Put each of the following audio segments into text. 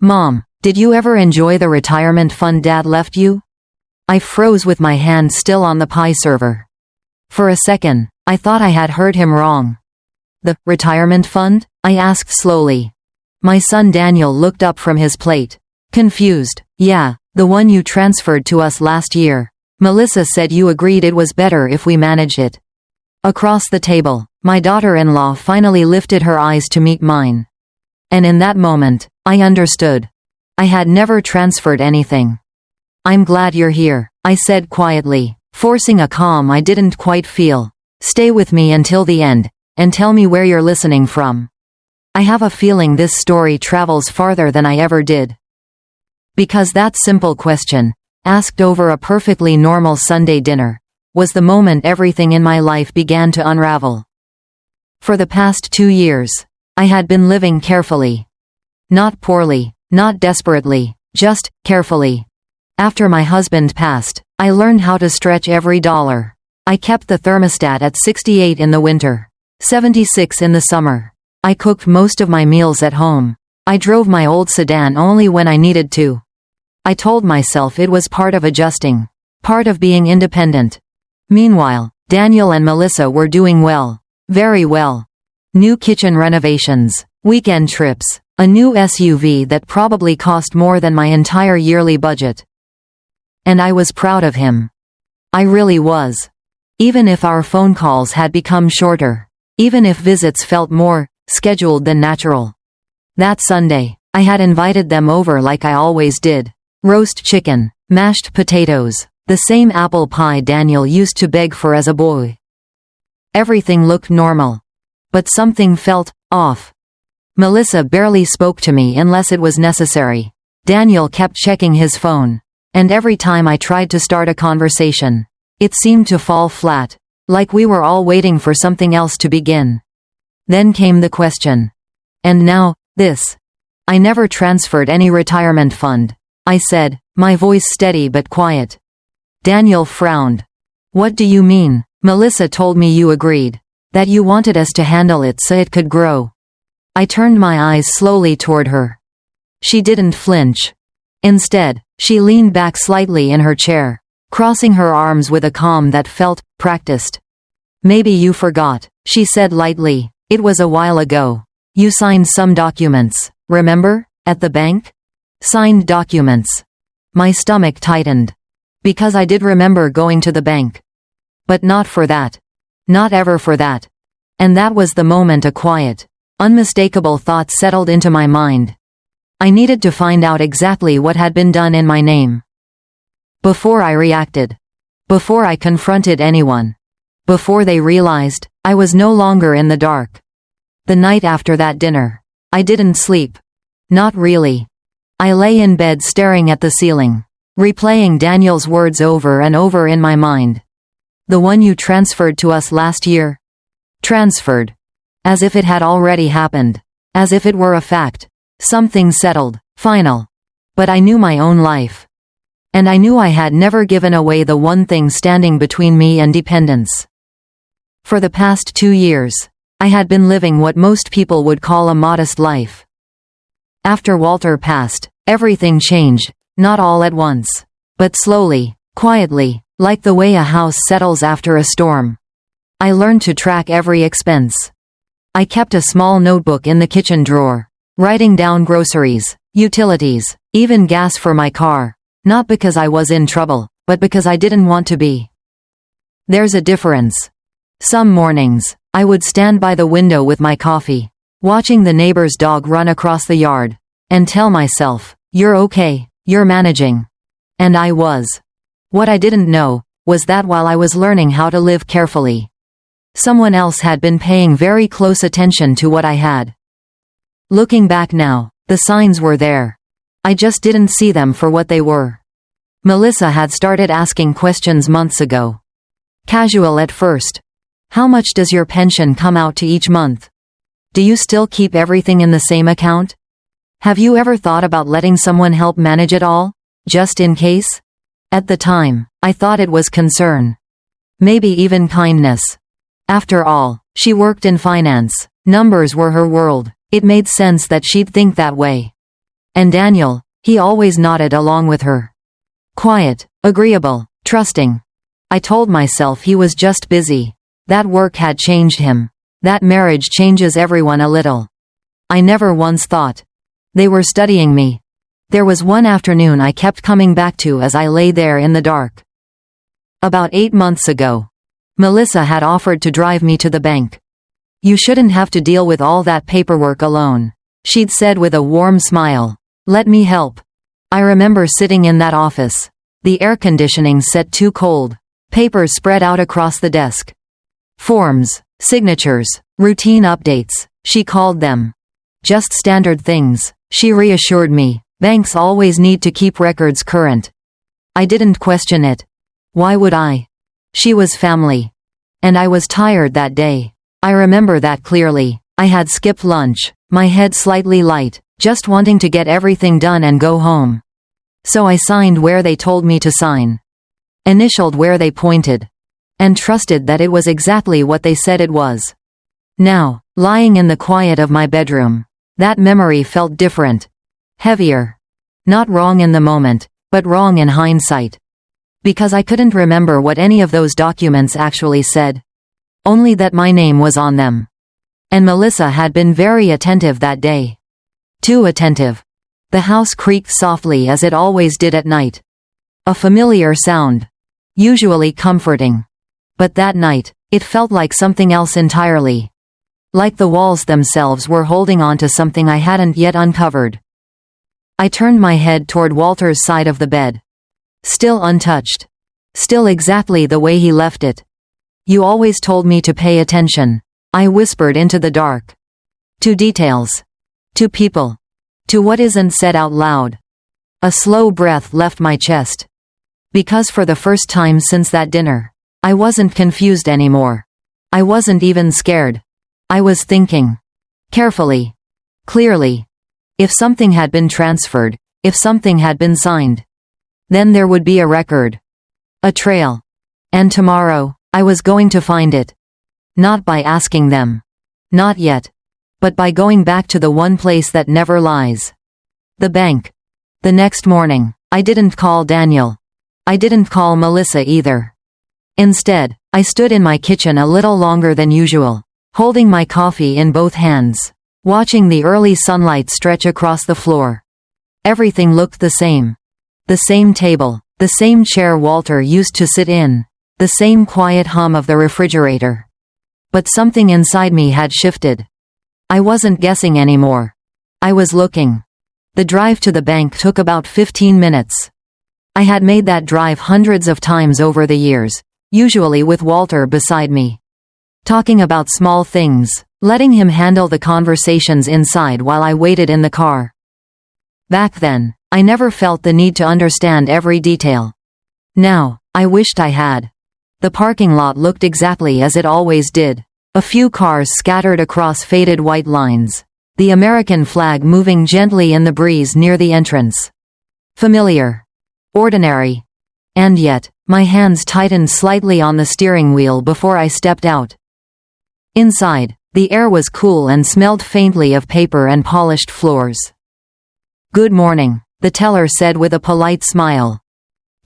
Mom, did you ever enjoy the retirement fund Dad left you? I froze with my hand still on the pie server. For a second, I thought I had heard him wrong. The retirement fund? I asked slowly. My son Daniel looked up from his plate. Confused. Yeah, the one you transferred to us last year. Melissa said you agreed it was better if we managed it. Across the table, my daughter-in-law finally lifted her eyes to meet mine. And in that moment, I understood. I had never transferred anything. I'm glad you're here, I said quietly, forcing a calm I didn't quite feel. Stay with me until the end, and tell me where you're listening from. I have a feeling this story travels farther than I ever did. Because that simple question, asked over a perfectly normal Sunday dinner, was the moment everything in my life began to unravel. For the past 2 years, I had been living carefully. Not poorly, not desperately, just carefully. After my husband passed, I learned how to stretch every dollar. I kept the thermostat at 68 in the winter, 76 in the summer. I cooked most of my meals at home. I drove my old sedan only when I needed to. I told myself it was part of adjusting, part of being independent. Meanwhile, Daniel and Melissa were doing well, very well. New kitchen renovations, weekend trips, a new SUV that probably cost more than my entire yearly budget. And I was proud of him. I really was. Even if our phone calls had become shorter, even if visits felt more scheduled than natural. That Sunday, I had invited them over like I always did. Roast chicken, mashed potatoes, the same apple pie Daniel used to beg for as a boy. Everything looked normal. But something felt off. Melissa barely spoke to me unless it was necessary. Daniel kept checking his phone. And every time I tried to start a conversation, it seemed to fall flat, like we were all waiting for something else to begin. Then came the question. And now, this. I never transferred any retirement fund, I said, my voice steady but quiet. Daniel frowned. What do you mean? Melissa told me you agreed. That you wanted us to handle it so it could grow. I turned my eyes slowly toward her. She didn't flinch. Instead, she leaned back slightly in her chair, crossing her arms with a calm that felt practiced. Maybe you forgot, she said lightly. It was a while ago. You signed some documents, remember? At the bank? Signed documents. My stomach tightened. Because I did remember going to the bank. But not for that. Not ever for that. And that was the moment a quiet, unmistakable thought settled into my mind. I needed to find out exactly what had been done in my name. Before I reacted. Before I confronted anyone. Before they realized I was no longer in the dark. The night after that dinner, I didn't sleep. Not really. I lay in bed staring at the ceiling, replaying Daniel's words over and over in my mind. The one you transferred to us last year? Transferred. As if it had already happened. As if it were a fact. Something settled, final. But I knew my own life. And I knew I had never given away the one thing standing between me and dependence. For the past 2 years, I had been living what most people would call a modest life. After Walter passed, everything changed, not all at once. But slowly, quietly, like the way a house settles after a storm. I learned to track every expense. I kept a small notebook in the kitchen drawer, writing down groceries, utilities, even gas for my car. Not because I was in trouble, but because I didn't want to be. There's a difference. Some mornings, I would stand by the window with my coffee, watching the neighbor's dog run across the yard, and tell myself, you're okay, you're managing. And I was. What I didn't know was that while I was learning how to live carefully, someone else had been paying very close attention to what I had. Looking back now, the signs were there. I just didn't see them for what they were. Melissa had started asking questions months ago. Casual at first. How much does your pension come out to each month? Do you still keep everything in the same account? Have you ever thought about letting someone help manage it all, just in case? At the time, I thought it was concern. Maybe even kindness. After all, she worked in finance. Numbers were her world. It made sense that she'd think that way. And Daniel, he always nodded along with her. Quiet, agreeable, trusting. I told myself he was just busy. That work had changed him. That marriage changes everyone a little. I never once thought. They were studying me. There was one afternoon I kept coming back to as I lay there in the dark. About 8 months ago, Melissa had offered to drive me to the bank. You shouldn't have to deal with all that paperwork alone, she'd said with a warm smile. Let me help. I remember sitting in that office. The air conditioning set too cold. Papers spread out across the desk. Forms, signatures, routine updates, she called them. Just standard things, she reassured me. Banks always need to keep records current. I didn't question it. Why would I? She was family. And I was tired that day. I remember that clearly. I had skipped lunch, my head slightly light, just wanting to get everything done and go home. So I signed where they told me to sign. Initialed where they pointed. And trusted that it was exactly what they said it was. Now, lying in the quiet of my bedroom, that memory felt different. Heavier. Not wrong in the moment, but wrong in hindsight. Because I couldn't remember what any of those documents actually said. Only that my name was on them. And Melissa had been very attentive that day. Too attentive. The house creaked softly as it always did at night. A familiar sound. Usually comforting. But that night, it felt like something else entirely. Like the walls themselves were holding on to something I hadn't yet uncovered. I turned my head toward Walter's side of the bed. Still untouched. Still exactly the way he left it. You always told me to pay attention, I whispered into the dark. To details. To people. To what isn't said out loud. A slow breath left my chest. Because for the first time since that dinner, I wasn't confused anymore. I wasn't even scared. I was thinking. Carefully. Clearly. If something had been transferred, if something had been signed, then there would be a record. A trail. And tomorrow, I was going to find it. Not by asking them. Not yet. But by going back to the one place that never lies. The bank. The next morning, I didn't call Daniel. I didn't call Melissa either. Instead, I stood in my kitchen a little longer than usual, holding my coffee in both hands, watching the early sunlight stretch across the floor. Everything looked the same. The same table, the same chair Walter used to sit in, the same quiet hum of the refrigerator. But something inside me had shifted. I wasn't guessing anymore. I was looking. The drive to the bank took about 15 minutes. I had made that drive hundreds of times over the years, usually with Walter beside me. Talking about small things, letting him handle the conversations inside while I waited in the car. Back then, I never felt the need to understand every detail. Now, I wished I had. The parking lot looked exactly as it always did. A few cars scattered across faded white lines. The American flag moving gently in the breeze near the entrance. Familiar. Ordinary. And yet, my hands tightened slightly on the steering wheel before I stepped out. Inside, the air was cool and smelled faintly of paper and polished floors. Good morning, the teller said with a polite smile.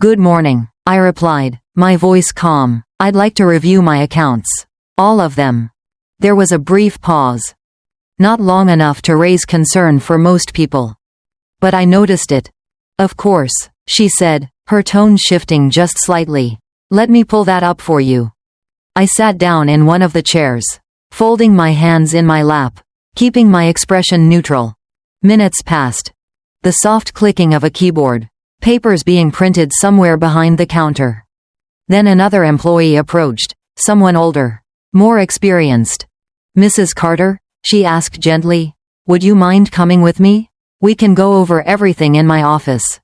Good morning, I replied, my voice calm. I'd like to review my accounts. All of them. There was a brief pause. Not long enough to raise concern for most people. But I noticed it. Of course, she said, her tone shifting just slightly. Let me pull that up for you. I sat down in one of the chairs, folding my hands in my lap, keeping my expression neutral. Minutes passed. The soft clicking of a keyboard, papers being printed somewhere behind the counter. Then another employee approached, someone older, more experienced. Mrs. Carter, she asked gently, would you mind coming with me? We can go over everything in my office.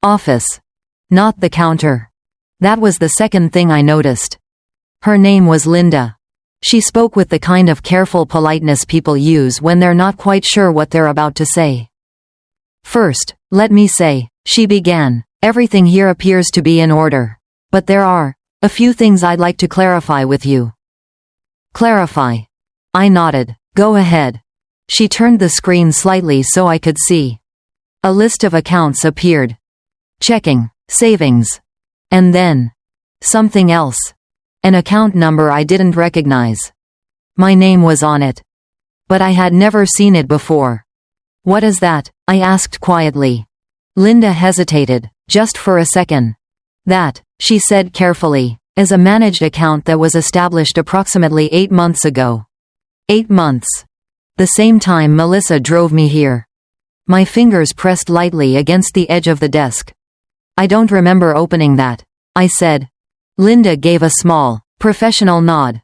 Office. Not the counter. That was the second thing I noticed. Her name was Linda. She spoke with the kind of careful politeness people use when they're not quite sure what they're about to say. First, let me say, she began, everything here appears to be in order. But there are a few things I'd like to clarify with you. Clarify. I nodded. Go ahead. She turned the screen slightly so I could see. A list of accounts appeared. Checking, savings. And then something else. An account number I didn't recognize. My name was on it. But I had never seen it before. What is that? I asked quietly. Linda hesitated, just for a second. That, she said carefully, is a managed account that was established approximately 8 months ago. 8 months. The same time Melissa drove me here. My fingers pressed lightly against the edge of the desk. I don't remember opening that, I said. Linda gave a small, professional nod.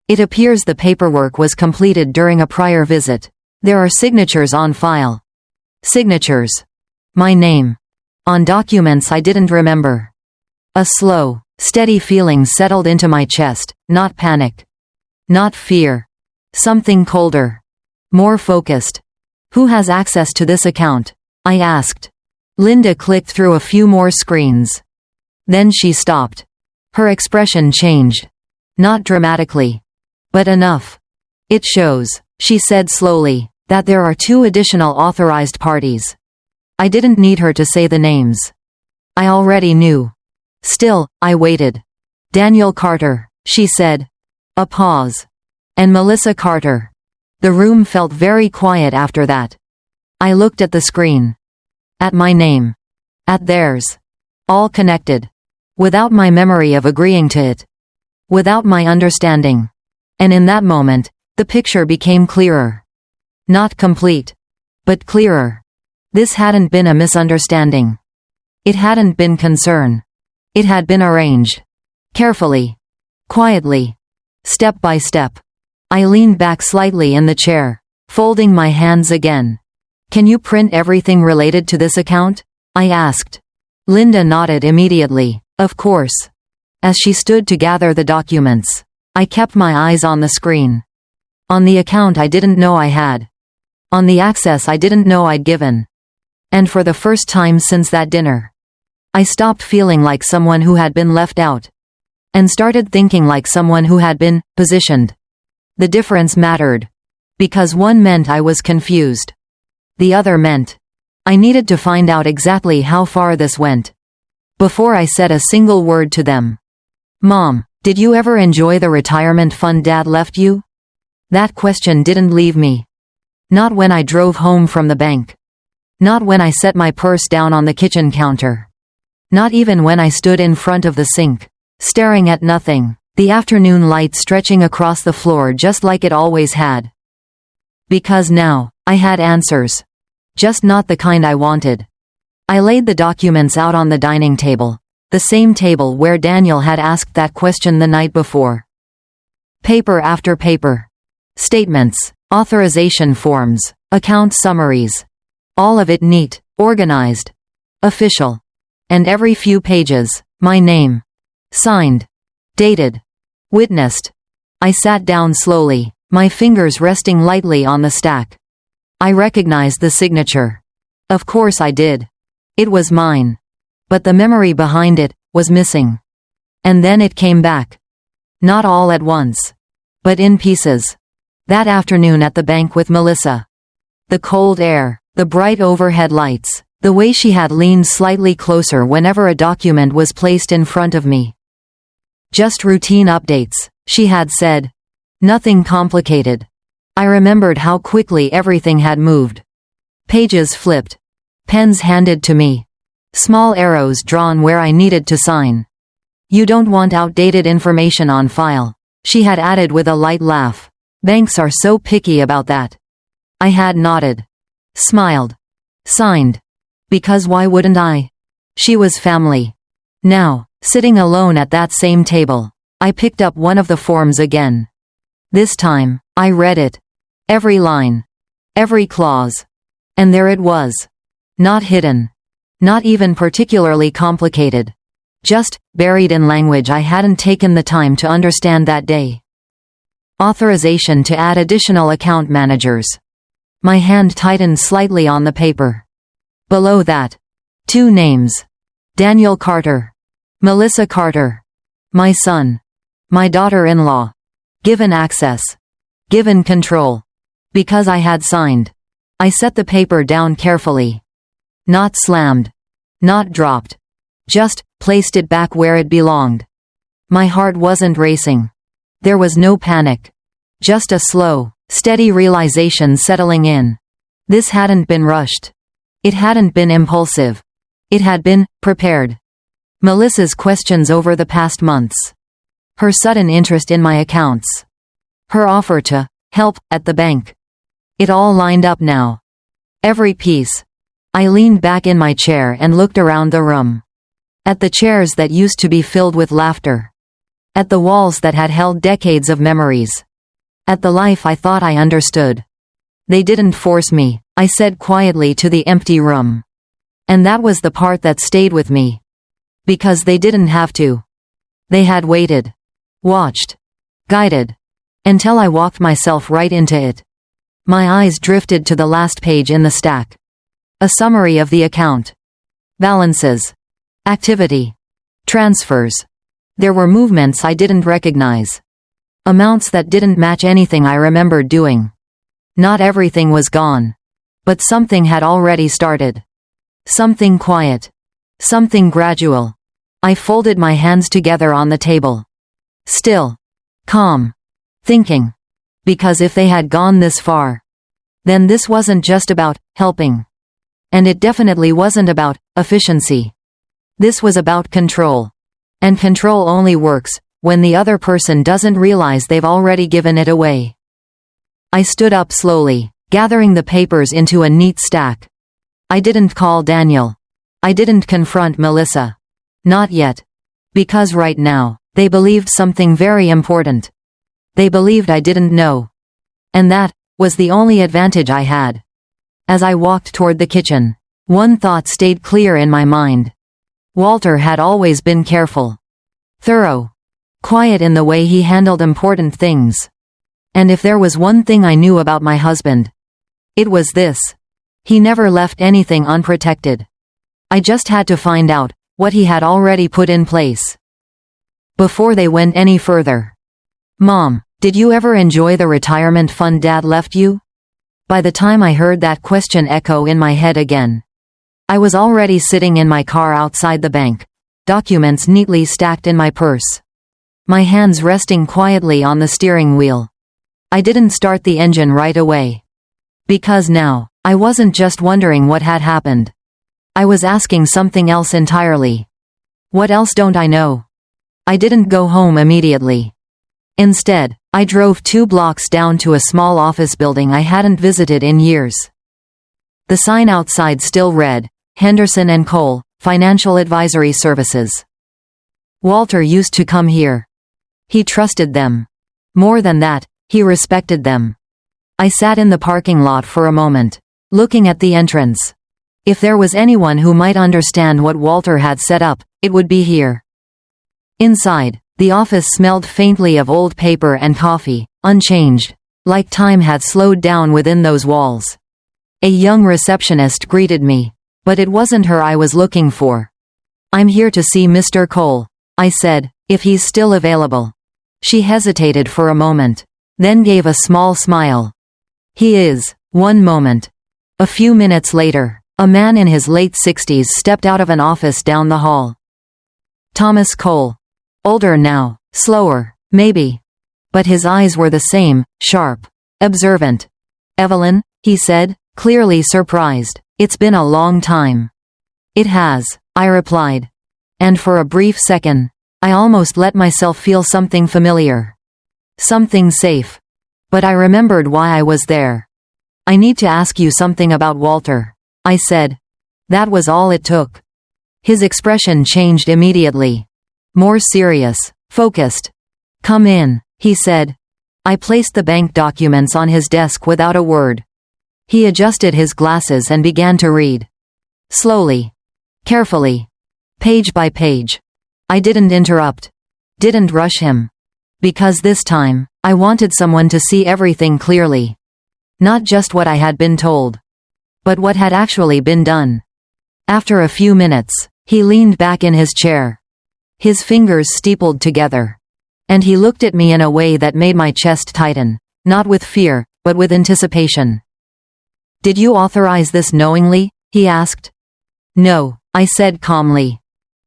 It appears the paperwork was completed during a prior visit. There are signatures on file. Signatures. My name. On documents I didn't remember. A slow, steady feeling settled into my chest, not panic. Not fear. Something colder. More focused. Who has access to this account? I asked. Linda clicked through a few more screens. Then she stopped. Her expression changed. Not dramatically. But enough. It shows, she said slowly, that there are 2 additional authorized parties. I didn't need her to say the names. I already knew. Still, I waited. Daniel Carter, she said. A pause. And Melissa Carter. The room felt very quiet after that. I looked at the screen. At my name. At theirs. All connected. Without my memory of agreeing to it. Without my understanding. And in that moment, the picture became clearer. Not complete. But clearer. This hadn't been a misunderstanding. It hadn't been concern. It had been arranged. Carefully. Quietly. Step by step. I leaned back slightly in the chair, folding my hands again. Can you print everything related to this account? I asked. Linda nodded immediately. Of course. As she stood to gather the documents, I kept my eyes on the screen. On the account I didn't know I had. On the access I didn't know I'd given. And for the first time since that dinner, I stopped feeling like someone who had been left out. And started thinking like someone who had been positioned. The difference mattered. Because one meant I was confused. The other meant I needed to find out exactly how far this went. Before I said a single word to them. Mom, did you ever enjoy the retirement fund Dad left you? That question didn't leave me. Not when I drove home from the bank. Not when I set my purse down on the kitchen counter. Not even when I stood in front of the sink, staring at nothing, the afternoon light stretching across the floor just like it always had. Because now, I had answers. Just not the kind I wanted. I laid the documents out on the dining table, the same table where Daniel had asked that question the night before. Paper after paper. Statements, authorization forms, account summaries. All of it neat, organized, official. And every few pages, my name. Signed. Dated. Witnessed. I sat down slowly, my fingers resting lightly on the stack. I recognized the signature. Of course I did. It was mine. But the memory behind it was missing. And then it came back. Not all at once. But in pieces. That afternoon at the bank with Melissa. The cold air, the bright overhead lights, the way she had leaned slightly closer whenever a document was placed in front of me. Just routine updates, she had said. Nothing complicated. I remembered how quickly everything had moved. Pages flipped. Pens handed to me. Small arrows drawn where I needed to sign. You don't want outdated information on file, she had added with a light laugh. Banks are so picky about that. I had nodded. Smiled. Signed. Because why wouldn't I? She was family. Now, sitting alone at that same table, I picked up one of the forms again. This time, I read it. Every line. Every clause. And there it was. Not hidden. Not even particularly complicated. Just, buried in language I hadn't taken the time to understand that day. Authorization to add additional account managers. My hand tightened slightly on the paper. Below that, 2 names. Daniel Carter. Melissa Carter. My son. My daughter-in-law. Given access. Given control. Because I had signed. I set the paper down carefully. Not slammed. Not dropped. Just placed it back where it belonged. My heart wasn't racing. There was no panic. Just a slow, steady realization settling in. This hadn't been rushed. It hadn't been impulsive. It had been prepared. Melissa's questions over the past months. Her sudden interest in my accounts. Her offer to help at the bank. It all lined up now. Every piece. I leaned back in my chair and looked around the room. At the chairs that used to be filled with laughter. At the walls that had held decades of memories. At the life I thought I understood. They didn't force me, I said quietly to the empty room. And that was the part that stayed with me. Because they didn't have to. They had waited. Watched. Guided. Until I walked myself right into it. My eyes drifted to the last page in the stack. A summary of the account. Balances. Activity. Transfers. There were movements I didn't recognize. Amounts that didn't match anything I remembered doing. Not everything was gone. But something had already started. Something quiet. Something gradual. I folded my hands together on the table. Still. Calm. Thinking. Because if they had gone this far, then this wasn't just about helping. And it definitely wasn't about efficiency. This was about control. And control only works when the other person doesn't realize they've already given it away. I stood up slowly, gathering the papers into a neat stack. I didn't call Daniel. I didn't confront Melissa. Not yet. Because right now, they believed something very important. They believed I didn't know. And that was the only advantage I had. As I walked toward the kitchen, one thought stayed clear in my mind. Walter had always been careful. Thorough. Quiet in the way he handled important things. And if there was one thing I knew about my husband, it was this. He never left anything unprotected. I just had to find out what he had already put in place. Before they went any further. Mom, did you ever enjoy the retirement fund Dad left you? By the time I heard that question echo in my head again, I was already sitting in my car outside the bank, documents neatly stacked in my purse. My hands resting quietly on the steering wheel. I didn't start the engine right away. Because now, I wasn't just wondering what had happened. I was asking something else entirely. What else don't I know? I didn't go home immediately. Instead, I drove 2 blocks down to a small office building I hadn't visited in years. The sign outside still read, Henderson & Cole, Financial Advisory Services. Walter used to come here. He trusted them. More than that, he respected them. I sat in the parking lot for a moment, looking at the entrance. If there was anyone who might understand what Walter had set up, it would be here. Inside, the office smelled faintly of old paper and coffee, unchanged, like time had slowed down within those walls. A young receptionist greeted me, but it wasn't her I was looking for. I'm here to see Mr. Cole, I said, if he's still available. She hesitated for a moment, then gave a small smile. He is. One moment. A few minutes later, a man in his late 60s stepped out of an office down the hall. Thomas Cole. Older now, slower, maybe. But his eyes were the same, sharp, observant. Evelyn, he said, clearly surprised. It's been a long time. It has, I replied. And for a brief second, I almost let myself feel something familiar. Something safe. But I remembered why I was there. I need to ask you something about Walter, I said. That was all it took. His expression changed immediately. More serious, focused. Come in, he said. I placed the bank documents on his desk without a word. He adjusted his glasses and began to read. Slowly. Carefully. Page by page. I didn't interrupt. Didn't rush him. Because this time, I wanted someone to see everything clearly. Not just what I had been told, but what had actually been done. After a few minutes, he leaned back in his chair. His fingers steepled together. And he looked at me in a way that made my chest tighten, not with fear, but with anticipation. Did you authorize this knowingly? He asked. No, I said calmly.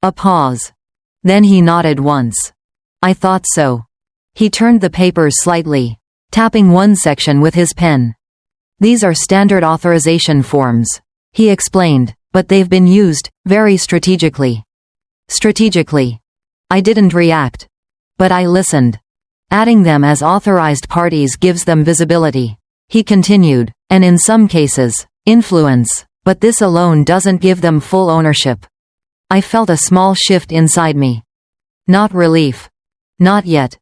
A pause. Then he nodded once. I thought so. He turned the papers slightly, tapping one section with his pen. These are standard authorization forms, he explained, but they've been used, very strategically. Strategically. I didn't react. But I listened. Adding them as authorized parties gives them visibility, he continued, and in some cases, influence, but this alone doesn't give them full ownership. I felt a small shift inside me. Not relief. Not yet.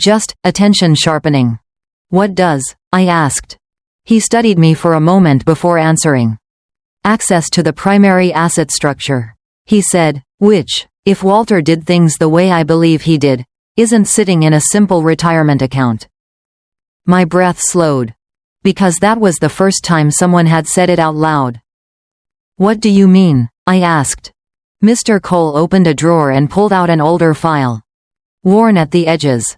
Just attention sharpening. What does? I asked. He studied me for a moment before answering. Access to the primary asset structure, he said, which, if Walter did things the way I believe he did, isn't sitting in a simple retirement account. My breath slowed. Because that was the first time someone had said it out loud. What do you mean? I asked. Mr. Cole opened a drawer and pulled out an older file. Worn at the edges,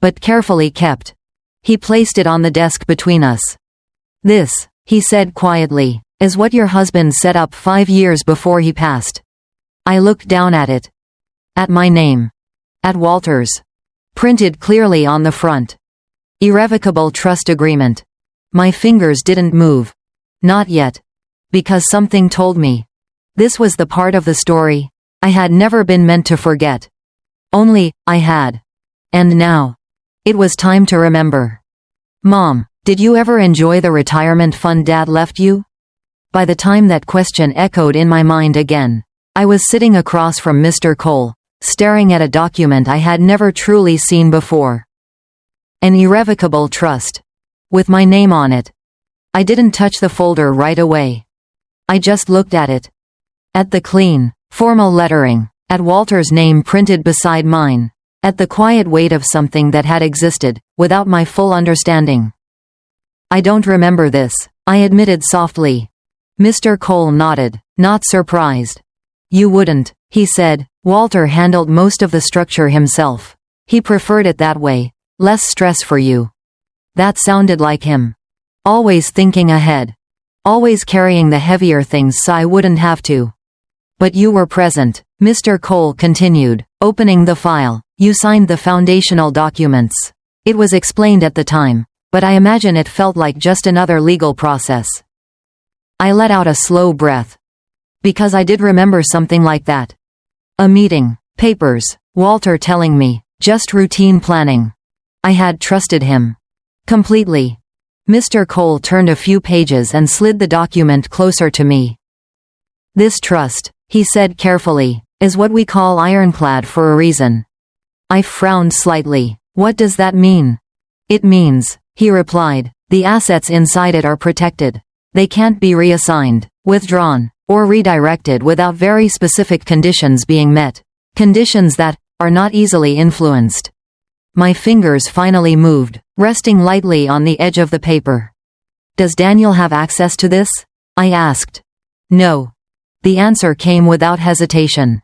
but carefully kept. He placed it on the desk between us. This, he said quietly, is what your husband set up 5 years before he passed. I looked down at it. At my name. At Walter's. Printed clearly on the front. Irrevocable trust agreement. My fingers didn't move. Not yet. Because something told me. This was the part of the story I had never been meant to forget. Only, I had. And now. It was time to remember. Mom, did you ever enjoy the retirement fund Dad left you? By the time that question echoed in my mind again, I was sitting across from Mr. Cole, staring at a document I had never truly seen before. An irrevocable trust. With my name on it. I didn't touch the folder right away. I just looked at it. At the clean, formal lettering, at Walter's name printed beside mine, at the quiet weight of something that had existed, without my full understanding. I don't remember this, I admitted softly. Mr. Cole nodded, not surprised. You wouldn't, he said. Walter handled most of the structure himself. He preferred it that way, less stress for you. That sounded like him. Always thinking ahead. Always carrying the heavier things so I wouldn't have to. But you were present, Mr. Cole continued, opening the file. You signed the foundational documents. It was explained at the time, but I imagine it felt like just another legal process. I let out a slow breath. Because I did remember something like that. A meeting, papers, Walter telling me, just routine planning. I had trusted him. Completely. Mr. Cole turned a few pages and slid the document closer to me. This trust, he said carefully, is what we call ironclad for a reason. I frowned slightly. What does that mean? It means, he replied, the assets inside it are protected. They can't be reassigned, withdrawn, or redirected without very specific conditions being met. Conditions that are not easily influenced. My fingers finally moved, resting lightly on the edge of the paper. Does Daniel have access to this? I asked. No. The answer came without hesitation.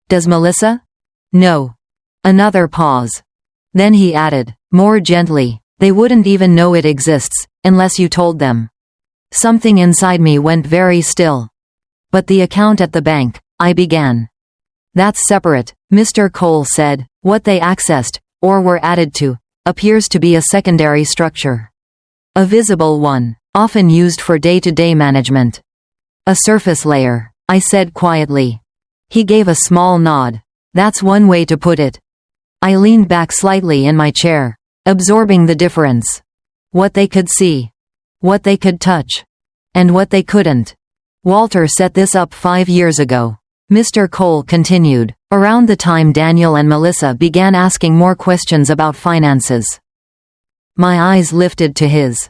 Does Melissa? No. Another pause. Then he added, more gently, they wouldn't even know it exists, unless you told them. Something inside me went very still. But the account at the bank, I began. That's separate, Mr. Cole said. What they accessed, or were added to, appears to be a secondary structure. A visible one, often used for day-to-day management. A surface layer, I said quietly. He gave a small nod. That's one way to put it. I leaned back slightly in my chair, absorbing the difference. What they could see. What they could touch. And what they couldn't. Walter set this up 5 years ago. Mr. Cole continued, around the time Daniel and Melissa began asking more questions about finances. My eyes lifted to his.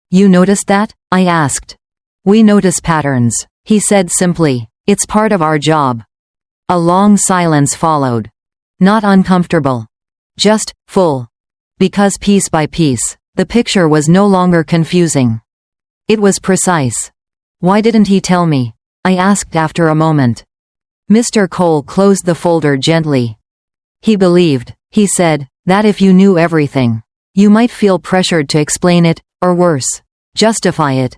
You noticed that? I asked. We notice patterns, he said simply. It's part of our job. A long silence followed. Not uncomfortable. Just full. Because piece by piece, the picture was no longer confusing. It was precise. Why didn't he tell me? I asked after a moment. Mr. Cole closed the folder gently. He believed, he said, that if you knew everything, you might feel pressured to explain it, or worse, justify it.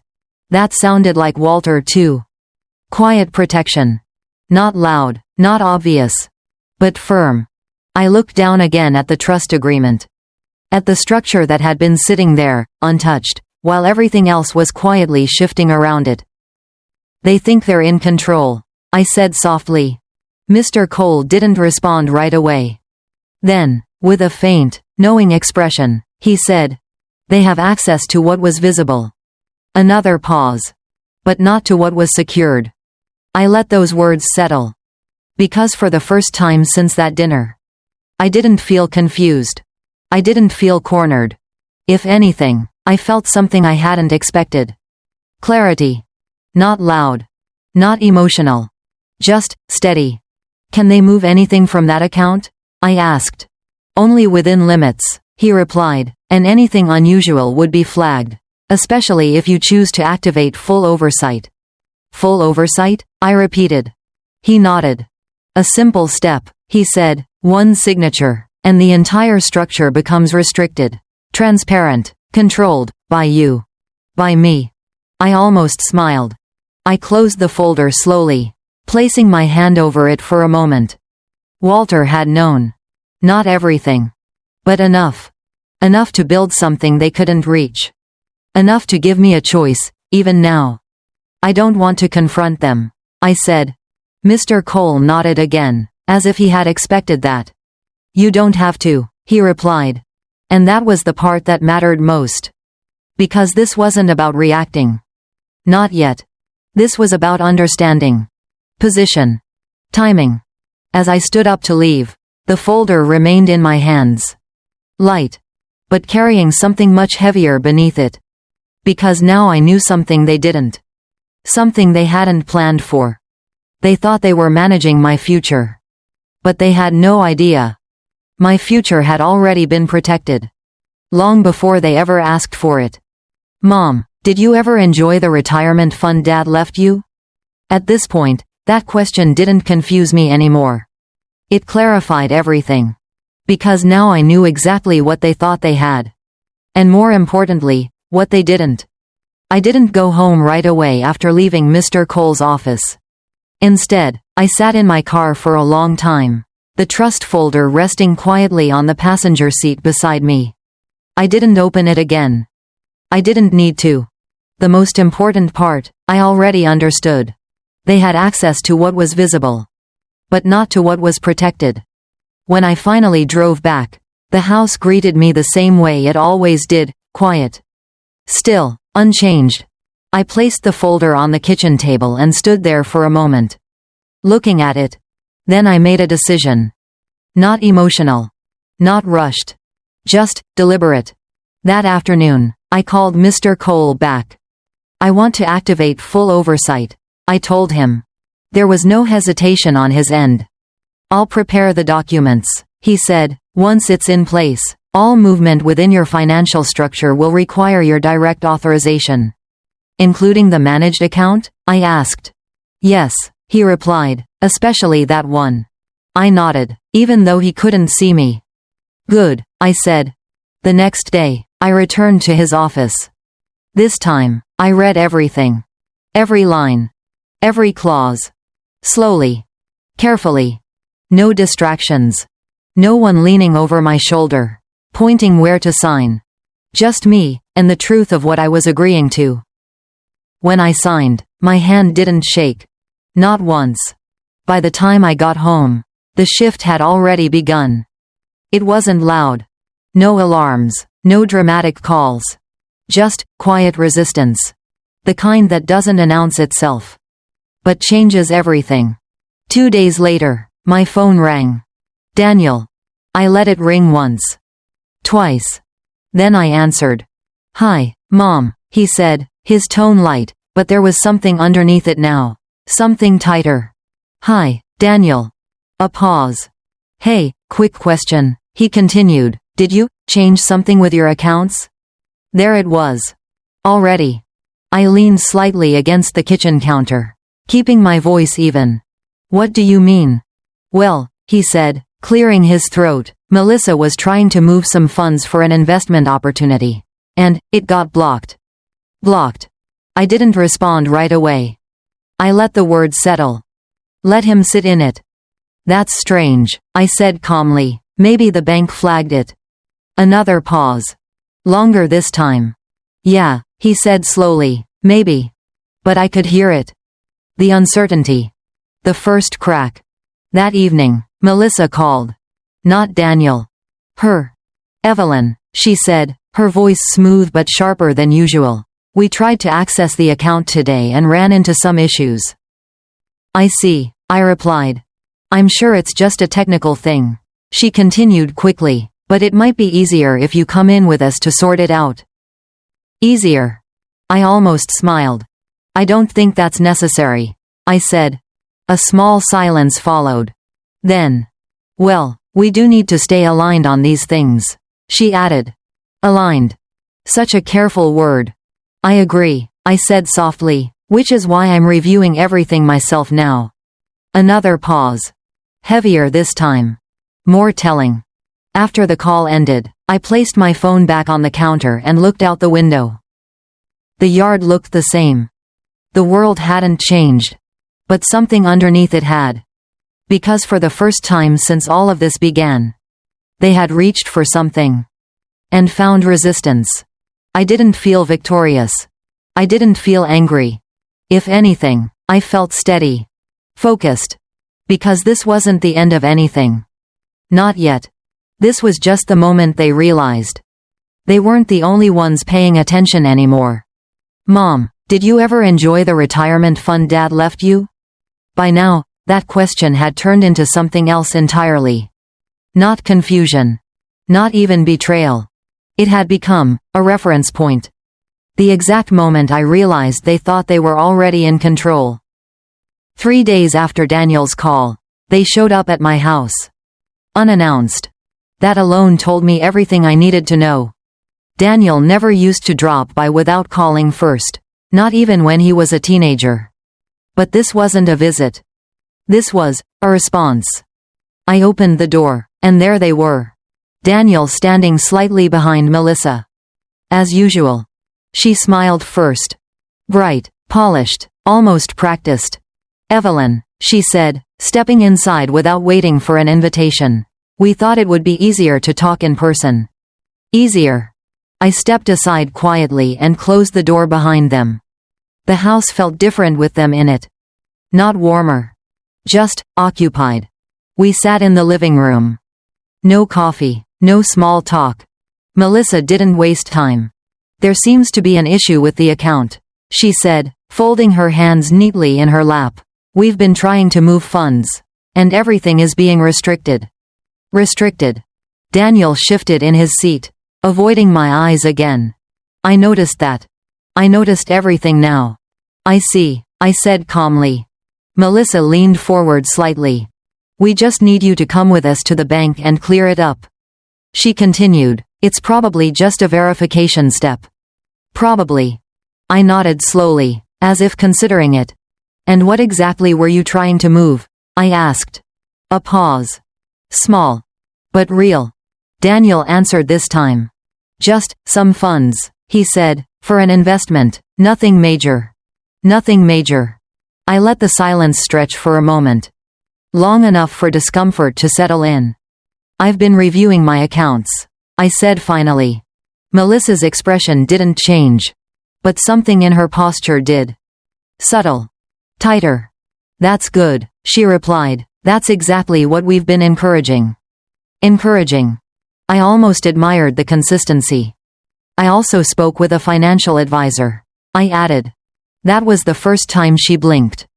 That sounded like Walter too. Quiet protection. Not loud, not obvious, but firm. I looked down again at the trust agreement. At the structure that had been sitting there, untouched, while everything else was quietly shifting around it. They think they're in control, I said softly. Mr. Cole didn't respond right away. Then, with a faint, knowing expression, he said, they have access to what was visible. Another pause. But not to what was secured. I let those words settle. Because for the first time since that dinner, I didn't feel confused. I didn't feel cornered. If anything, I felt something I hadn't expected. Clarity. Not loud. Not emotional. Just steady. Can they move anything from that account? I asked. Only within limits, he replied, and anything unusual would be flagged, especially if you choose to activate full oversight. Full oversight? I repeated. He nodded. A simple step, he said, one signature, and the entire structure becomes restricted, transparent, controlled, by you. By me. I almost smiled. I closed the folder slowly, placing my hand over it for a moment. Walter had known. Not everything. But enough. Enough to build something they couldn't reach. Enough to give me a choice, even now. I don't want to confront them, I said. Mr. Cole nodded again, as if he had expected that. You don't have to, he replied. And that was the part that mattered most. Because this wasn't about reacting. Not yet. This was about understanding. Position. Timing. As I stood up to leave, the folder remained in my hands. Light. But carrying something much heavier beneath it. Because now I knew something they didn't. Something they hadn't planned for. They thought they were managing my future. But they had no idea. My future had already been protected. Long before they ever asked for it. Mom, did you ever enjoy the retirement fund Dad left you? At this point, that question didn't confuse me anymore. It clarified everything. Because now I knew exactly what they thought they had. And more importantly, what they didn't. I didn't go home right away after leaving Mr. Cole's office. Instead, I sat in my car for a long time, the trust folder resting quietly on the passenger seat beside me. I didn't open it again. I didn't need to. The most important part, I already understood. They had access to what was visible. But not to what was protected. When I finally drove back, the house greeted me the same way it always did, quiet. Still, unchanged. I placed the folder on the kitchen table and stood there for a moment. Looking at it. Then I made a decision. Not emotional. Not rushed. Just deliberate. That afternoon, I called Mr. Cole back. I want to activate full oversight, I told him. There was no hesitation on his end. I'll prepare the documents, he said. Once it's in place, all movement within your financial structure will require your direct authorization. Including the managed account? I asked. Yes, he replied, especially that one. I nodded, even though he couldn't see me. Good, I said. The next day, I returned to his office. This time, I read everything. Every line. Every clause. Slowly. Carefully. No distractions. No one leaning over my shoulder, pointing where to sign. Just me, and the truth of what I was agreeing to. When I signed, my hand didn't shake. Not once. By the time I got home, the shift had already begun. It wasn't loud. No alarms, no dramatic calls. Just quiet resistance. The kind that doesn't announce itself. But changes everything. 2 days later, my phone rang. Daniel. I let it ring once. Twice. Then I answered. Hi, Mom, he said, his tone light, but there was something underneath it now. Something tighter. Hi, Daniel. A pause. Hey, quick question, he continued. Did you change something with your accounts? There it was. Already. I leaned slightly against the kitchen counter, keeping my voice even. What do you mean? Well, he said, clearing his throat, Melissa was trying to move some funds for an investment opportunity. And it got blocked. Blocked. I didn't respond right away. I let the word settle. Let him sit in it. That's strange, I said calmly. Maybe the bank flagged it. Another pause. Longer this time. Yeah, he said slowly. Maybe. But I could hear it. The uncertainty. The first crack. That evening, Melissa called. Not Daniel. Her. Evelyn, she said, her voice smooth but sharper than usual. We tried to access the account today and ran into some issues. I see, I replied. I'm sure it's just a technical thing. She continued quickly, but it might be easier if you come in with us to sort it out. Easier. I almost smiled. I don't think that's necessary, I said. A small silence followed. Then, well, we do need to stay aligned on these things, she added. Aligned. Such a careful word. I agree, I said softly, which is why I'm reviewing everything myself now. Another pause. Heavier this time. More telling. After the call ended, I placed my phone back on the counter and looked out the window. The yard looked the same. The world hadn't changed. But something underneath it had. Because for the first time since all of this began, they had reached for something. And found resistance. I didn't feel victorious. I didn't feel angry. If anything, I felt steady. Focused. Because this wasn't the end of anything. Not yet. This was just the moment they realized. They weren't the only ones paying attention anymore. Mom, did you ever enjoy the retirement fund Dad left you? By now, that question had turned into something else entirely. Not confusion. Not even betrayal. It had become a reference point. The exact moment I realized they thought they were already in control. 3 days after Daniel's call, they showed up at my house. Unannounced. That alone told me everything I needed to know. Daniel never used to drop by without calling first, not even when he was a teenager. But this wasn't a visit. This was a response. I opened the door, and there they were. Daniel standing slightly behind Melissa. As usual. She smiled first. Bright, polished, almost practiced. Evelyn, she said, stepping inside without waiting for an invitation. We thought it would be easier to talk in person. Easier. I stepped aside quietly and closed the door behind them. The house felt different with them in it. Not warmer. Just occupied. We sat in the living room. No coffee, no small talk. Melissa didn't waste time. There seems to be an issue with the account, she said, folding her hands neatly in her lap. We've been trying to move funds. And everything is being restricted. Restricted. Daniel shifted in his seat, avoiding my eyes again. I noticed that. I noticed everything now. I see, I said calmly. Melissa leaned forward slightly. We just need you to come with us to the bank and clear it up. She continued, it's probably just a verification step. Probably. I nodded slowly, as if considering it. And what exactly were you trying to move? I asked. A pause. Small. But real. Daniel answered this time. Just some funds, he said, for an investment, nothing major. Nothing major. I let the silence stretch for a moment. Long enough for discomfort to settle in. I've been reviewing my accounts, I said finally. Melissa's expression didn't change. But something in her posture did. Subtle. Tighter. That's good, she replied. That's exactly what we've been encouraging. Encouraging. I almost admired the consistency. I also spoke with a financial advisor. I added. That was the first time she blinked.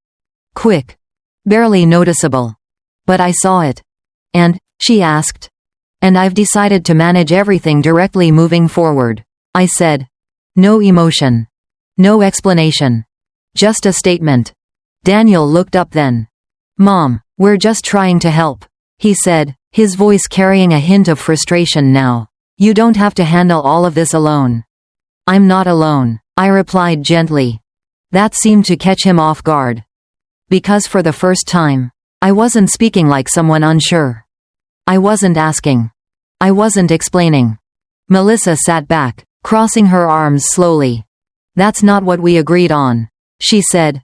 Quick. Barely noticeable. But I saw it. And, she asked. And I've decided to manage everything directly moving forward, I said. No emotion. No explanation. Just a statement. Daniel looked up then. Mom, we're just trying to help, he said, his voice carrying a hint of frustration now. You don't have to handle all of this alone. I'm not alone, I replied gently. That seemed to catch him off guard. Because for the first time, I wasn't speaking like someone unsure. I wasn't asking. I wasn't explaining. Melissa sat back, crossing her arms slowly. That's not what we agreed on, she said.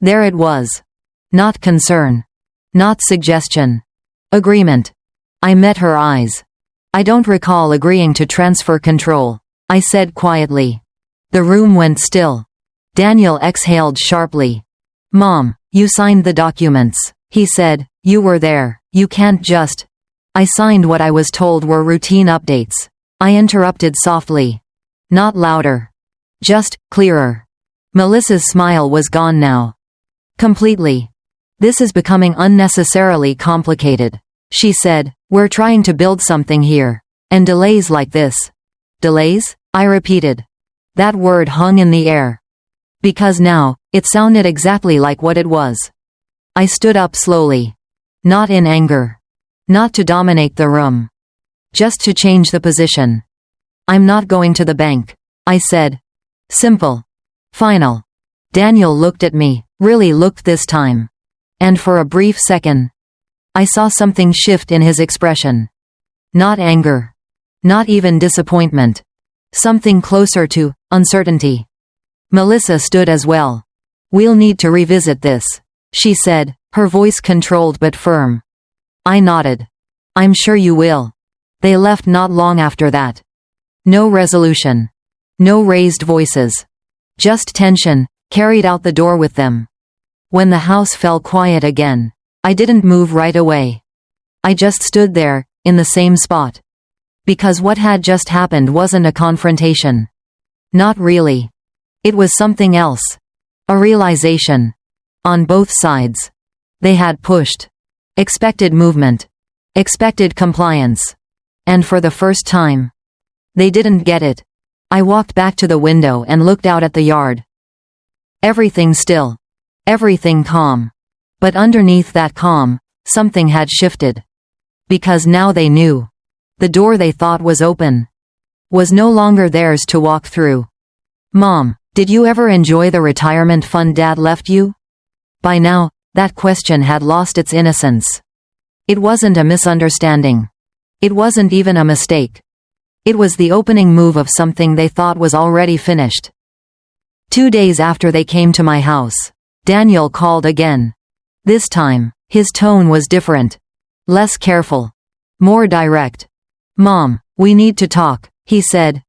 There it was. Not concern. Not suggestion. Agreement. I met her eyes. I don't recall agreeing to transfer control, I said quietly. The room went still. Daniel exhaled sharply. Mom, you signed the documents, he said. You were there. You can't just. I signed what I was told were routine updates. I interrupted softly. Not louder. Just clearer. Melissa's smile was gone now. Completely. This is becoming unnecessarily complicated, she said. We're trying to build something here. And delays like this. Delays? I repeated. That word hung in the air. Because now, it sounded exactly like what it was. I stood up slowly. Not in anger. Not to dominate the room. Just to change the position. I'm not going to the bank, I said. Simple. Final. Daniel looked at me, really looked this time. And for a brief second, I saw something shift in his expression. Not anger. Not even disappointment. Something closer to uncertainty. Melissa stood as well. We'll need to revisit this, she said, her voice controlled but firm. I nodded. I'm sure you will. They left not long after that. No resolution. No raised voices. Just tension, carried out the door with them. When the house fell quiet again, I didn't move right away. I just stood there, in the same spot. Because what had just happened wasn't a confrontation. Not really. It was something else. A realization. On both sides. They had pushed. Expected movement. Expected compliance. And for the first time, they didn't get it. I walked back to the window and looked out at the yard. Everything still. Everything calm. But underneath that calm, something had shifted. Because now they knew. The door they thought was open was no longer theirs to walk through. Mom, did you ever enjoy the retirement fund Dad left you? By now, that question had lost its innocence. It wasn't a misunderstanding. It wasn't even a mistake. It was the opening move of something they thought was already finished. 2 days after they came to my house, Daniel called again. This time, his tone was different. Less careful. More direct. Mom, we need to talk, he said.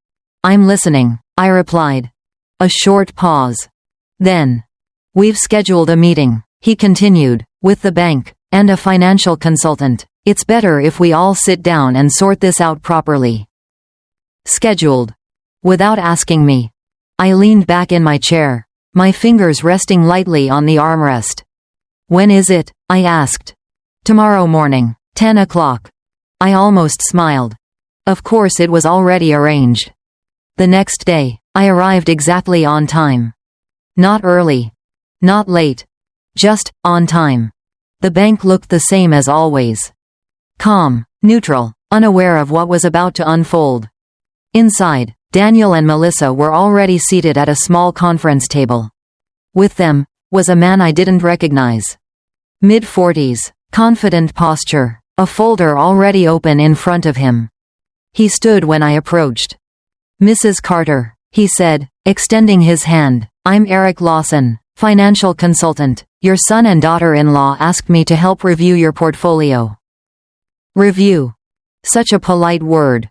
I'm listening, I replied. A short pause. Then, we've scheduled a meeting, he continued, with the bank, and a financial consultant. It's better if we all sit down and sort this out properly. Scheduled. Without asking me. I leaned back in my chair, my fingers resting lightly on the armrest. When is it? I asked. Tomorrow morning, 10 o'clock. I almost smiled. Of course it was already arranged. The next day, I arrived exactly on time. Not early. Not late. Just on time. The bank looked the same as always. Calm, neutral, unaware of what was about to unfold. Inside, Daniel and Melissa were already seated at a small conference table. With them was a man I didn't recognize. Mid-40s, confident posture, a folder already open in front of him. He stood when I approached. Mrs. Carter, he said, extending his hand. I'm Eric Lawson, financial consultant. Your son and daughter-in-law asked me to help review your portfolio. Review. Such a polite word.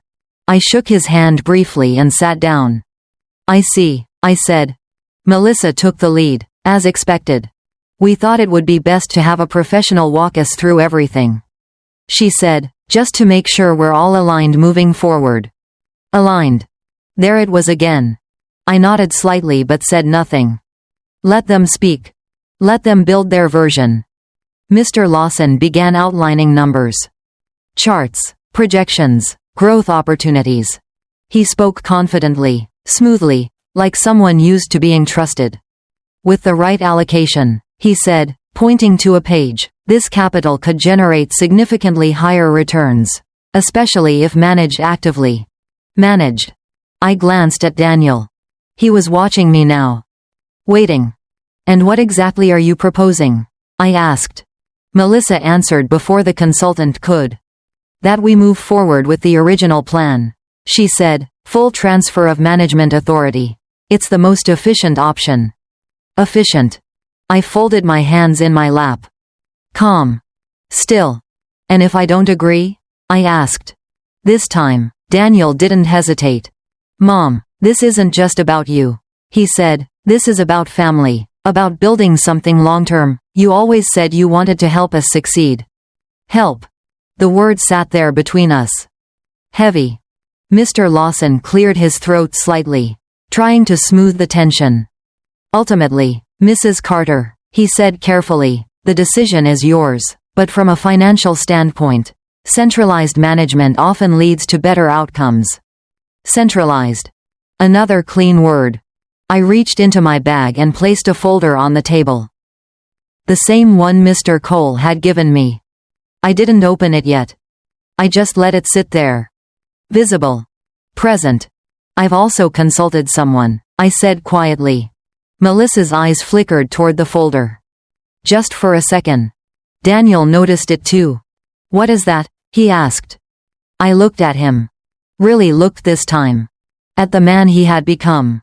I shook his hand briefly and sat down. I see, I said. Melissa took the lead, as expected. We thought it would be best to have a professional walk us through everything, she said, just to make sure we're all aligned moving forward. Aligned. There it was again. I nodded slightly but said nothing. Let them speak. Let them build their version. Mr. Lawson began outlining numbers. Charts, projections, growth opportunities. He spoke confidently, smoothly, like someone used to being trusted. With the right allocation, he said, pointing to a page, this capital could generate significantly higher returns, especially if managed actively. Managed. I glanced at Daniel. He was watching me now. Waiting. And what exactly are you proposing? I asked. Melissa answered before the consultant could. That we move forward with the original plan, she said, full transfer of management authority. It's the most efficient option. Efficient. I folded my hands in my lap. Calm. Still. And if I don't agree? I asked. This time, Daniel didn't hesitate. Mom, this isn't just about you. He said, this is about family, about building something long-term. You always said you wanted to help us succeed. Help. The word sat there between us. Heavy. Mr. Lawson cleared his throat slightly, trying to smooth the tension. Ultimately, Mrs. Carter, he said carefully, the decision is yours, but from a financial standpoint, centralized management often leads to better outcomes. Centralized. Another clean word. I reached into my bag and placed a folder on the table. The same one Mr. Cole had given me. I didn't open it yet. I just let it sit there. Visible. Present. I've also consulted someone, I said quietly. Melissa's eyes flickered toward the folder. Just for a second. Daniel noticed it too. What is that? He asked. I looked at him. Really looked this time. At the man he had become.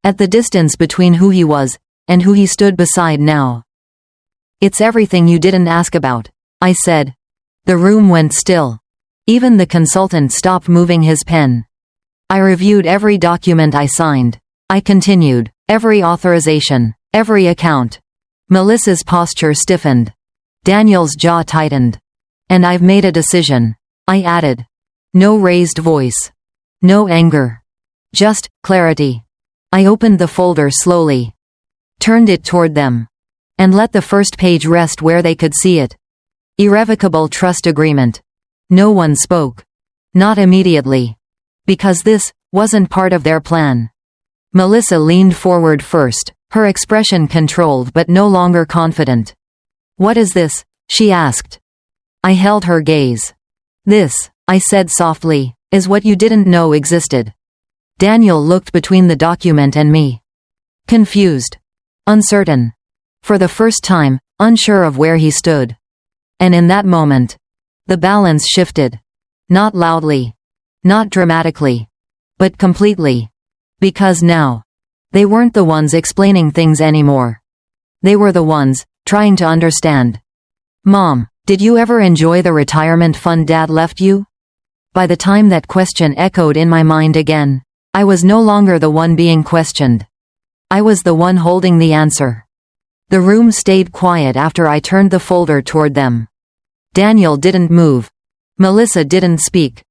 At the distance between who he was and who he stood beside now. It's everything you didn't ask about, I said. The room went still. Even the consultant stopped moving his pen. I reviewed every document I signed. I continued, every authorization, every account. Melissa's posture stiffened. Daniel's jaw tightened. And I've made a decision, I added. No raised voice. No anger. Just clarity. I opened the folder slowly. Turned it toward them. And let the first page rest where they could see it. Irrevocable trust agreement. No one spoke. Not immediately. Because this wasn't part of their plan. Melissa leaned forward first, her expression controlled but no longer confident. What is this? She asked. I held her gaze. This, I said softly, is what you didn't know existed. Daniel looked between the document and me. Confused. Uncertain. For the first time, unsure of where he stood. And in that moment, the balance shifted. Not loudly. Not dramatically. But completely. Because now, they weren't the ones explaining things anymore. They were the ones trying to understand. Mom, did you ever enjoy the retirement fund Dad left you? By the time that question echoed in my mind again, I was no longer the one being questioned. I was the one holding the answer. The room stayed quiet after I turned the folder toward them. Daniel didn't move. Melissa didn't speak.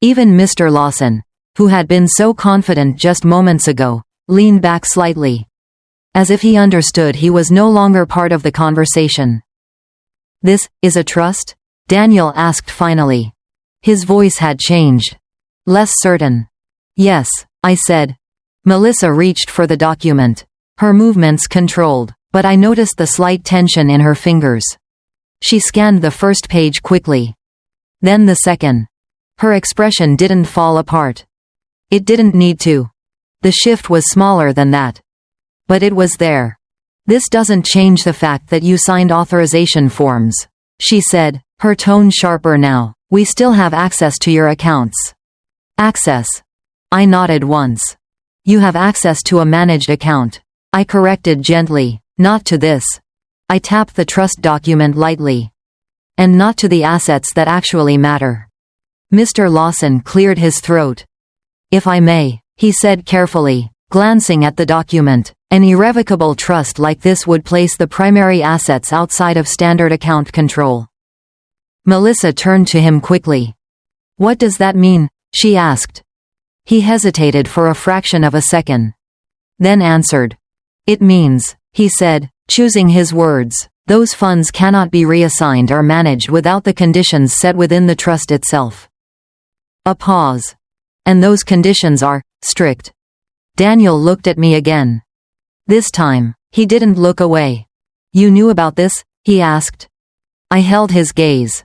Even Mr. Lawson, who had been so confident just moments ago, leaned back slightly. As if he understood he was no longer part of the conversation. This is a trust? Daniel asked finally. His voice had changed. Less certain. Yes, I said. Melissa reached for the document. Her movements controlled, but I noticed the slight tension in her fingers. She scanned the first page quickly. Then the second. Her expression didn't fall apart. It didn't need to. The shift was smaller than that. But it was there. This doesn't change the fact that you signed authorization forms, she said, her tone sharper now. We still have access to your accounts. Access. I nodded once. You have access to a managed account. I corrected gently, not to this. I tapped the trust document lightly. And not to the assets that actually matter. Mr. Lawson cleared his throat. If I may, he said carefully, glancing at the document, an irrevocable trust like this would place the primary assets outside of standard account control. Melissa turned to him quickly. What does that mean? She asked. He hesitated for a fraction of a second. Then answered. It means, he said, choosing his words, those funds cannot be reassigned or managed without the conditions set within the trust itself. A pause. And those conditions are strict. Daniel looked at me again. This time, he didn't look away. You knew about this? He asked. I held his gaze.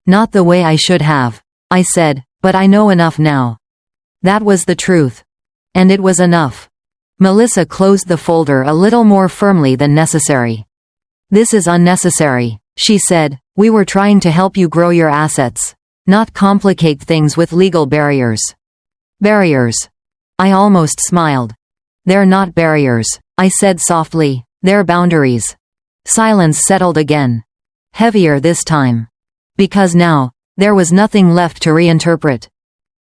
Not the way I should have, I said, but I know enough now. That was the truth. And it was enough. Melissa closed the folder a little more firmly than necessary. This is unnecessary, she said. We were trying to help you grow your assets, not complicate things with legal barriers. Barriers. I almost smiled. They're not barriers, I said softly, they're boundaries. Silence settled again. Heavier this time. Because now, there was nothing left to reinterpret.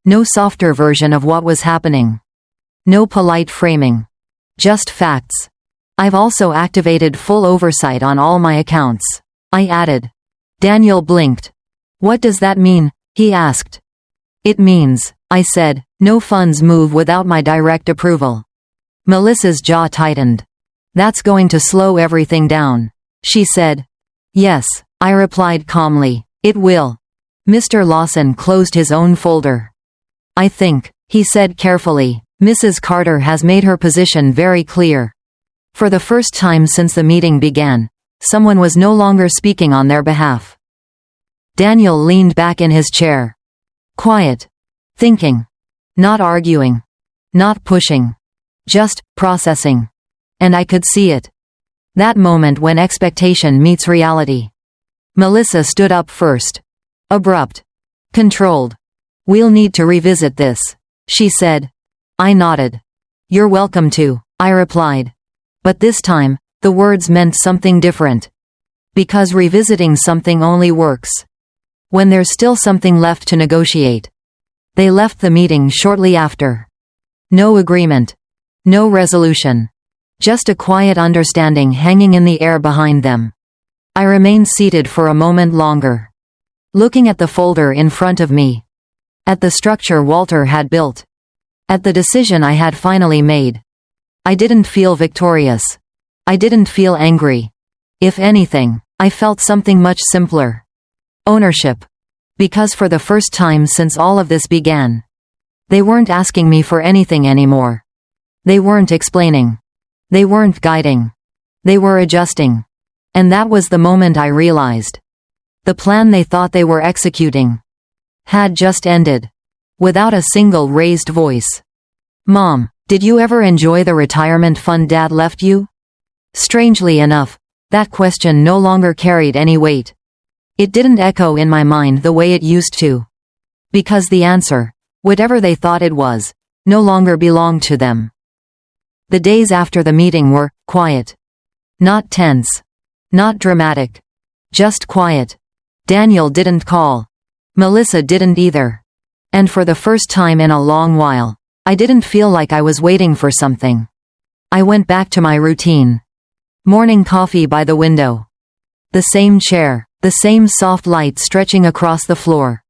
No softer version of what was happening. No polite framing. Just facts. I've also activated full oversight on all my accounts, I added. Daniel blinked. What does that mean? He asked. It means, I said, no funds move without my direct approval. Melissa's jaw tightened. That's going to slow everything down, she said. Yes, I replied calmly, it will. Mr. Lawson closed his own folder. I think, he said carefully, Mrs. Carter has made her position very clear. For the first time since the meeting began, someone was no longer speaking on their behalf. Daniel leaned back in his chair. Quiet. Thinking. Not arguing. Not pushing. Just processing. And I could see it. That moment when expectation meets reality. Melissa stood up first. Abrupt. Controlled. We'll need to revisit this, she said. I nodded. You're welcome to, I replied. But this time, the words meant something different. Because revisiting something only works when there's still something left to negotiate. They left the meeting shortly after. No agreement. No resolution. Just a quiet understanding hanging in the air behind them. I remained seated for a moment longer. Looking at the folder in front of me. At the structure Walter had built. At the decision I had finally made. I didn't feel victorious. I didn't feel angry. If anything, I felt something much simpler. Ownership. Because for the first time since all of this began, they weren't asking me for anything anymore. They weren't explaining. They weren't guiding. They were adjusting. And that was the moment I realized. The plan they thought they were executing had just ended. Without a single raised voice. Mom, did you ever enjoy the retirement fund Dad left you? Strangely enough, that question no longer carried any weight. It didn't echo in my mind the way it used to. Because the answer, whatever they thought it was, no longer belonged to them. The days after the meeting were quiet. Not tense. Not dramatic. Just quiet. Daniel didn't call. Melissa didn't either. And for the first time in a long while, I didn't feel like I was waiting for something. I went back to my routine. Morning coffee by the window. The same chair, the same soft light stretching across the floor.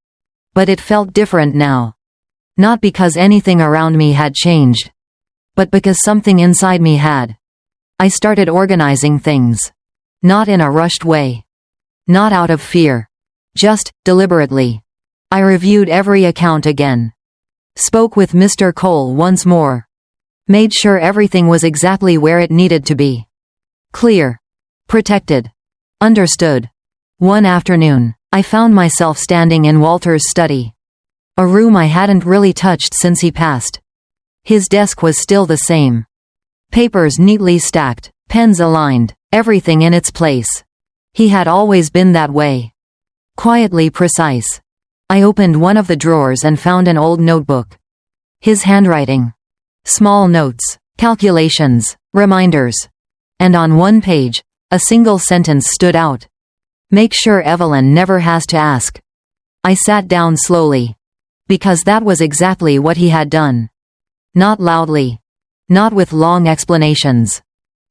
But it felt different now. Not because anything around me had changed. But because something inside me had. I started organizing things. Not in a rushed way. Not out of fear. Just, deliberately. I reviewed every account again. Spoke with Mr. Cole once more. Made sure everything was exactly where it needed to be. Clear. Protected. Understood. One afternoon, I found myself standing in Walter's study. A room I hadn't really touched since he passed. His desk was still the same. Papers neatly stacked, pens aligned, everything in its place. He had always been that way. Quietly precise. I opened one of the drawers and found an old notebook. His handwriting. Small notes, calculations, reminders. And on one page, a single sentence stood out. Make sure Evelyn never has to ask. I sat down slowly. Because that was exactly what he had done. Not loudly. Not with long explanations.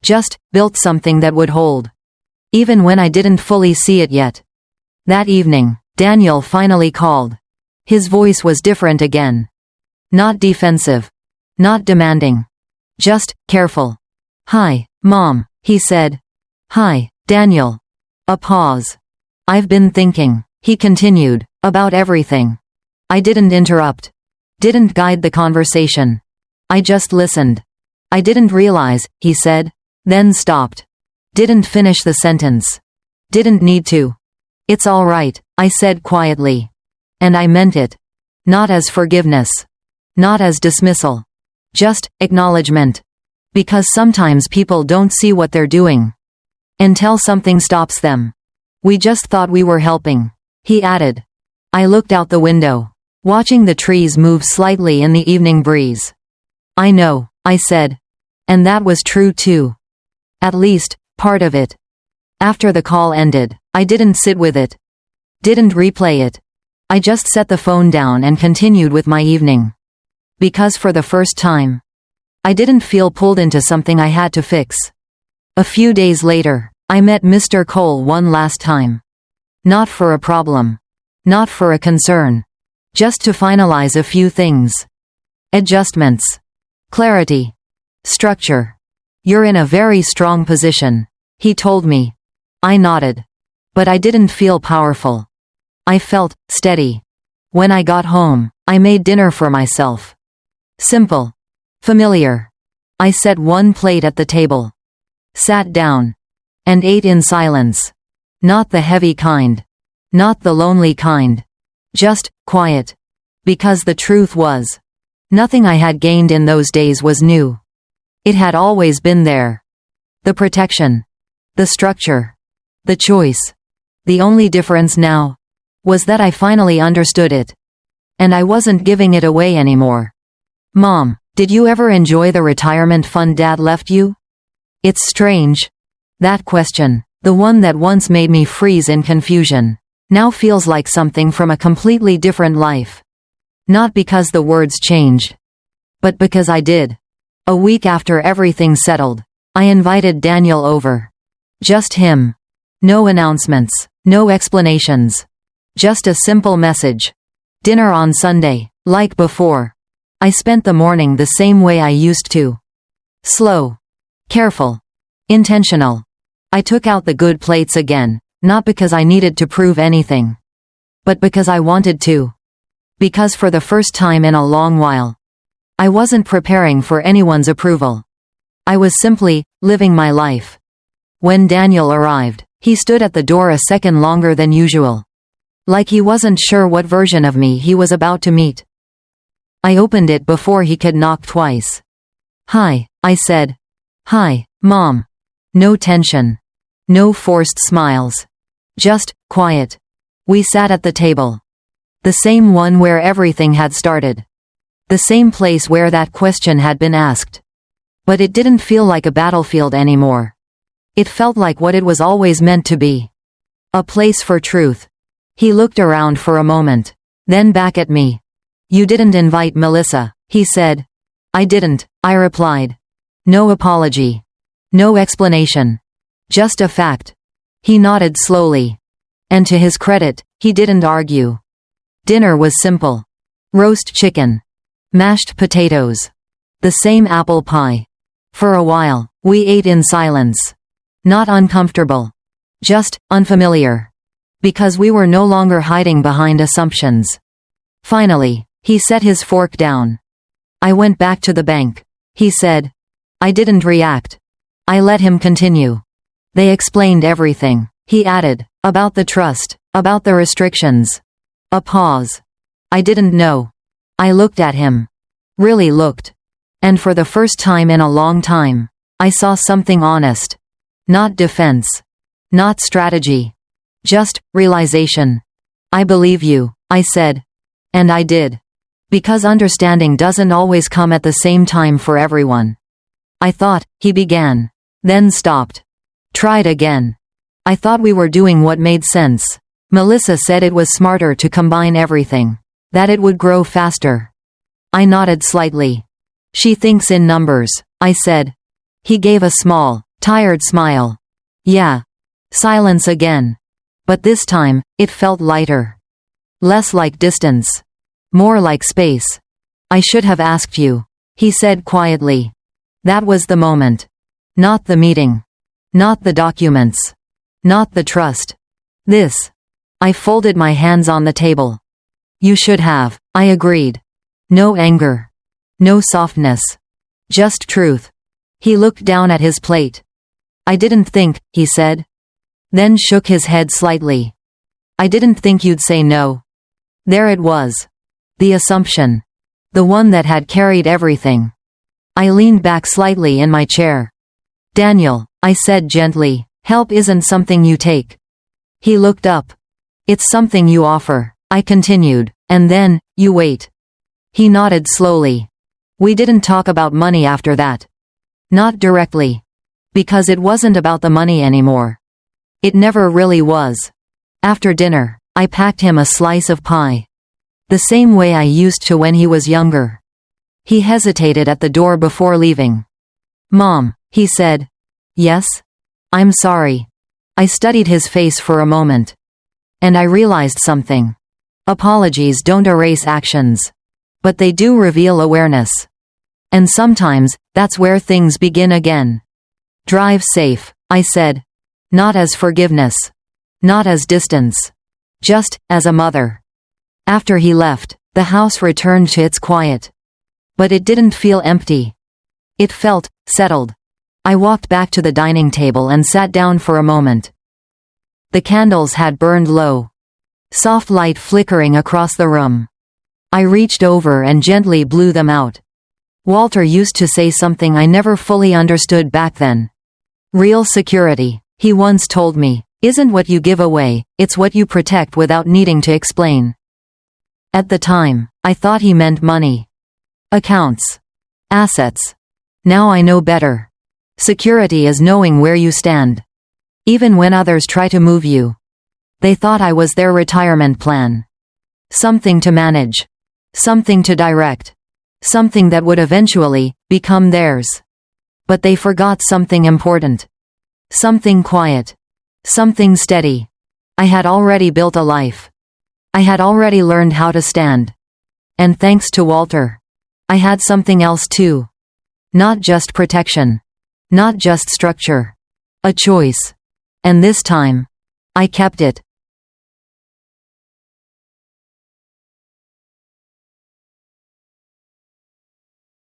Just built something that would hold. Even when I didn't fully see it yet. That evening, Daniel finally called. His voice was different again. Not defensive. Not demanding. Just careful. Hi, Mom, he said. Hi, Daniel. A pause. I've been thinking, he continued, about everything. I didn't interrupt. Didn't guide the conversation. I just listened. I didn't realize, he said. Then stopped. Didn't finish the sentence. Didn't need to. It's all right, I said quietly. And I meant it. Not as forgiveness. Not as dismissal. Just acknowledgement. Because sometimes people don't see what they're doing. Until something stops them. We just thought we were helping, he added. I looked out the window, watching the trees move slightly in the evening breeze. I know, I said. And that was true too. At least, part of it. After the call ended, I didn't sit with it. Didn't replay it. I just set the phone down and continued with my evening. Because for the first time, I didn't feel pulled into something I had to fix. A few days later, I met Mr. Cole one last time. Not for a problem. Not for a concern. Just to finalize a few things. Adjustments. Clarity. Structure. You're in a very strong position, he told me. I nodded. But I didn't feel powerful. I felt steady. When I got home, I made dinner for myself. Simple. Familiar. I set one plate at the table. Sat down. And ate in silence. Not the heavy kind. Not the lonely kind. Just quiet. Because the truth was, nothing I had gained in those days was new. It had always been there. The protection. The structure. The choice. The only difference now was that I finally understood it. And I wasn't giving it away anymore. Mom, did you ever enjoy the retirement fund Dad left you? It's strange. That question, the one that once made me freeze in confusion, now feels like something from a completely different life. Not because the words changed, but because I did. A week after everything settled, I invited Daniel over. Just him. No announcements, no explanations. Just a simple message. Dinner on Sunday, like before. I spent the morning the same way I used to. Slow. Careful. Intentional. I took out the good plates again, not because I needed to prove anything, but because I wanted to. Because for the first time in a long while, I wasn't preparing for anyone's approval. I was simply living my life. When Daniel arrived, he stood at the door a second longer than usual. Like he wasn't sure what version of me he was about to meet. I opened it before he could knock twice. Hi, I said. Hi, Mom. No tension. No forced smiles. Just quiet. We sat at the table. The same one where everything had started. The same place where that question had been asked. But it didn't feel like a battlefield anymore. It felt like what it was always meant to be. A place for truth. He looked around for a moment. Then back at me. You didn't invite Melissa, he said. I didn't, I replied. No apology. No explanation. Just a fact. He nodded slowly. And to his credit, he didn't argue. Dinner was simple. Roast chicken. Mashed potatoes. The same apple pie. For a while, we ate in silence. Not uncomfortable. Just unfamiliar. Because we were no longer hiding behind assumptions. Finally, he set his fork down. I went back to the bank, he said. I didn't react. I let him continue. They explained everything, he added, about the trust, about the restrictions. A pause. I didn't know. I looked at him. Really looked. And for the first time in a long time, I saw something honest. Not defense. Not strategy. Just realization. I believe you, I said. And I did. Because understanding doesn't always come at the same time for everyone. I thought, he began. Then stopped. Tried again. I thought we were doing what made sense. Melissa said it was smarter to combine everything. That it would grow faster. I nodded slightly. She thinks in numbers, I said. He gave a small, tired smile. Yeah. Silence again. But this time, it felt lighter. Less like distance. More like space. I should have asked you, he said quietly. That was the moment. Not the meeting. Not the documents. Not the trust. This. I folded my hands on the table. You should have, I agreed. No anger. No softness. Just truth. He looked down at his plate. I didn't think, he said. Then shook his head slightly. I didn't think you'd say no. There it was. The assumption. The one that had carried everything. I leaned back slightly in my chair. Daniel, I said gently, help isn't something you take. He looked up. It's something you offer, I continued, and then, you wait. He nodded slowly. We didn't talk about money after that. Not directly. Because it wasn't about the money anymore. It never really was. After dinner, I packed him a slice of pie. The same way I used to when he was younger. He hesitated at the door before leaving. "Mom," he said. "Yes? I'm sorry." I studied his face for a moment. And I realized something. Apologies don't erase actions. But they do reveal awareness. And sometimes, that's where things begin again. "Drive safe," I said. Not as forgiveness. Not as distance. Just, as a mother. After he left, the house returned to its quiet. But it didn't feel empty. It felt settled. I walked back to the dining table and sat down for a moment. The candles had burned low. Soft light flickering across the room. I reached over and gently blew them out. Walter used to say something I never fully understood back then. Real security, he once told me, isn't what you give away, it's what you protect without needing to explain. At the time, I thought he meant money. Accounts. Assets. Now I know better. Security is knowing where you stand. Even when others try to move you. They thought I was their retirement plan. Something to manage. Something to direct. Something that would eventually become theirs. But they forgot something important. Something quiet. Something steady. I had already built a life. I had already learned how to stand. And thanks to Walter, I had something else too. Not just protection. Not just structure. A choice. And this time, I kept it.